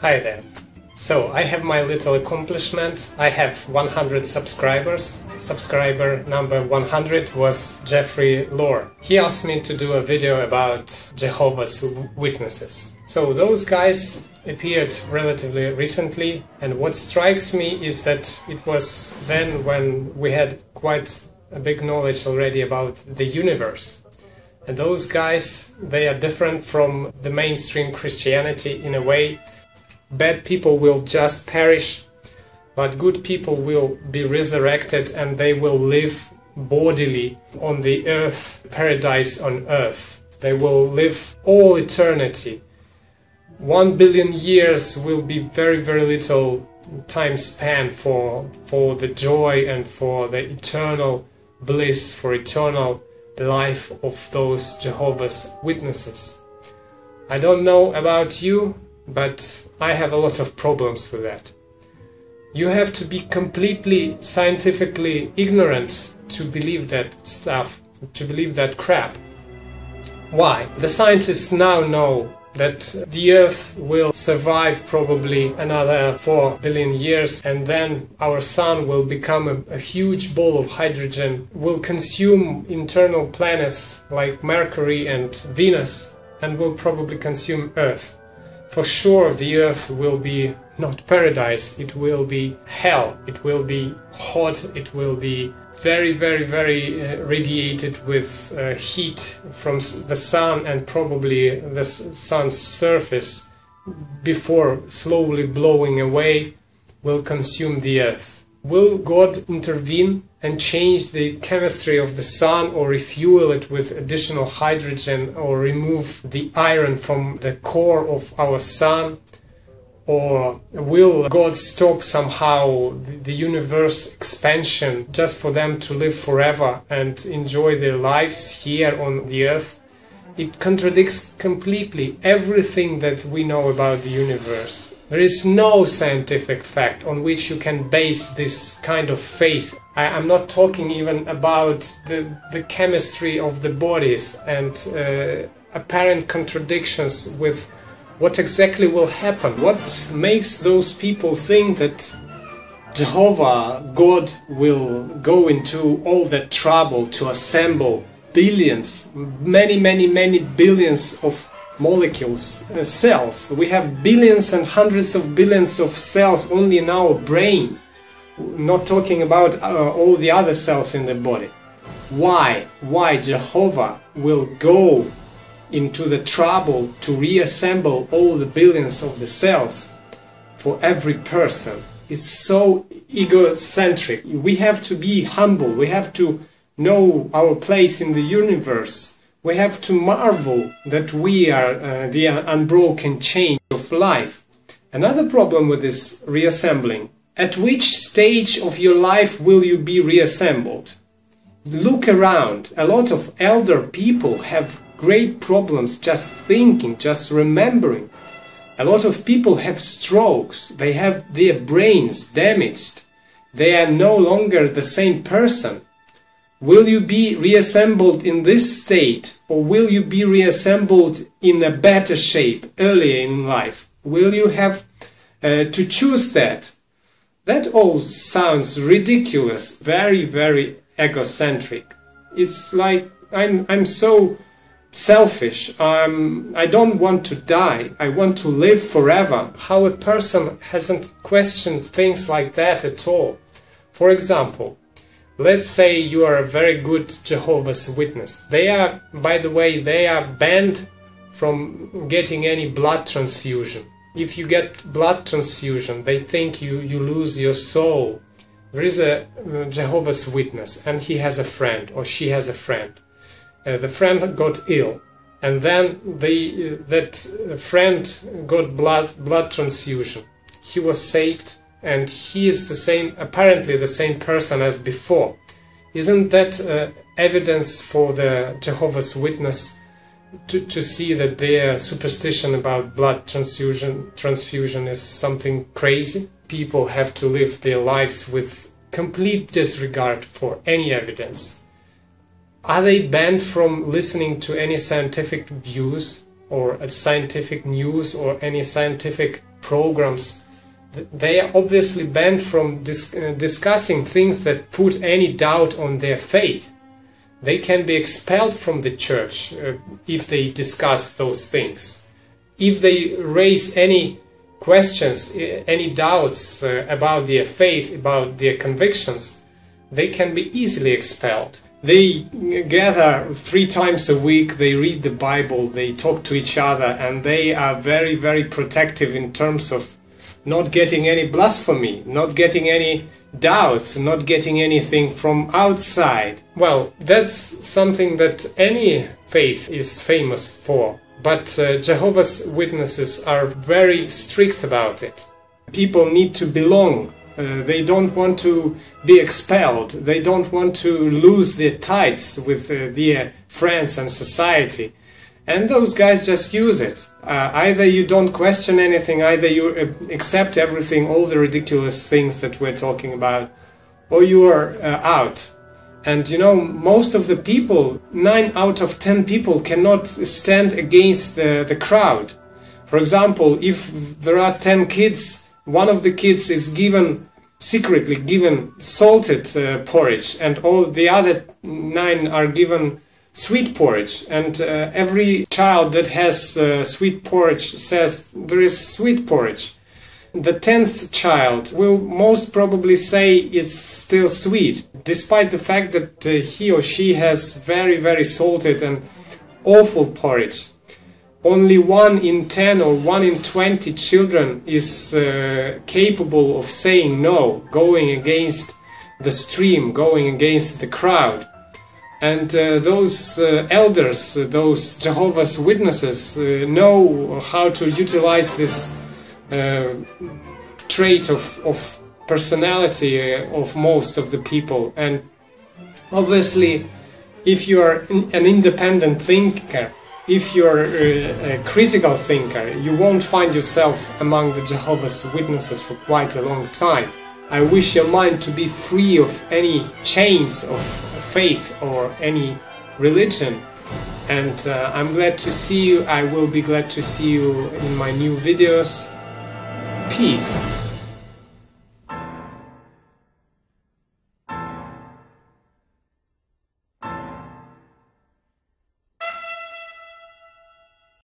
Hi there. So, I have my little accomplishment. I have 100 subscribers. Subscriber number 100 was Jeffrey Lore. He asked me to do a video about Jehovah's Witnesses. So, those guys appeared relatively recently, and what strikes me is that it was then when we had quite a big knowledge already about the universe. And those guys, they are different from the mainstream Christianity in a way. Bad people will just perish, but good people will be resurrected and they will live bodily on the earth, paradise on earth. They will live all eternity. 1 billion years will be very, very little time span for the joy and for the eternal bliss, for eternal life of those Jehovah's Witnesses. I don't know about you, but I have a lot of problems with that. You have to be completely scientifically ignorant to believe that stuff, to believe that crap. Why? The scientists now know that the Earth will survive probably another 4 billion years, and then our Sun will become a huge ball of hydrogen, will consume internal planets like Mercury and Venus, and will probably consume Earth. For sure, the Earth will be not paradise, it will be hell, it will be hot, it will be very, very, very radiated with heat from the Sun and probably the Sun's surface before slowly blowing away will consume the Earth. Will God intervene and change the chemistry of the Sun, or refuel it with additional hydrogen, or remove the iron from the core of our Sun? Or will God stop somehow the universe expansion just for them to live forever and enjoy their lives here on the Earth? It contradicts completely everything that we know about the universe. There is no scientific fact on which you can base this kind of faith. I'm not talking even about the chemistry of the bodies and apparent contradictions with what exactly will happen. What makes those people think that Jehovah, God, will go into all that trouble to assemble billions, many billions of molecules, cells? We have billions and hundreds of billions of cells only in our brain, not talking about all the other cells in the body. Why Jehovah will go into the trouble to reassemble all the billions of the cells for every person? It's so egocentric. We have to be humble, we have to know our place in the universe. We have to marvel that we are the unbroken chain of life. Another problem with this reassembling: at which stage of your life will you be reassembled? Look around. A lot of elder people have great problems just thinking, just remembering. A lot of people have strokes. They have their brains damaged. They are no longer the same person. Will you be reassembled in this state, or will you be reassembled in a better shape earlier in life? Will you have to choose that? That all sounds ridiculous, very, very egocentric. It's like I'm so selfish. I don't want to die. I want to live forever. How a person hasn't questioned things like that at all. For example, let's say you are a very good Jehovah's Witness. They are, by the way, they are banned from getting any blood transfusion. If you get blood transfusion, they think you lose your soul. There is a Jehovah's Witness and he has a friend, or she has a friend. The friend got ill, and then that friend got blood transfusion. He was saved, and he is apparently the same person as before. Isn't that evidence for the Jehovah's Witness to see that their superstition about blood transfusion is something crazy? People have to live their lives with complete disregard for any evidence. Are they banned from listening to any scientific views or scientific news or any scientific programs. They are obviously banned from discussing things that put any doubt on their faith. They can be expelled from the church if they discuss those things. If they raise any questions, any doubts about their faith, about their convictions, they can be easily expelled. They gather 3 times a week, they read the Bible, they talk to each other, and they are very, very protective in terms of not getting any blasphemy, not getting any doubts, not getting anything from outside. Well, that's something that any faith is famous for. But Jehovah's Witnesses are very strict about it. People need to belong. They don't want to be expelled. They don't want to lose their ties with their friends and society. And those guys just use it. Either you don't question anything, either you accept everything, all the ridiculous things that we're talking about, or you are out. And you know, most of the people, 9 out of 10 people cannot stand against the crowd. For example, if there are 10 kids, one of the kids is secretly given salted porridge, and all the other 9 are given sweet porridge. And every child that has sweet porridge says there is sweet porridge. The 10th child will most probably say it's still sweet, despite the fact that he or she has very, very salted and awful porridge. Only 1 in 10 or 1 in 20 children is capable of saying no, going against the stream, going against the crowd. And those elders, those Jehovah's Witnesses, know how to utilize this trait of personality of most of the people. And obviously, if you are an independent thinker, if you're a critical thinker, you won't find yourself among the Jehovah's Witnesses for quite a long time. I wish your mind to be free of any chains of faith or any religion. And I'm glad to see you. I will be glad to see you in my new videos. Peace.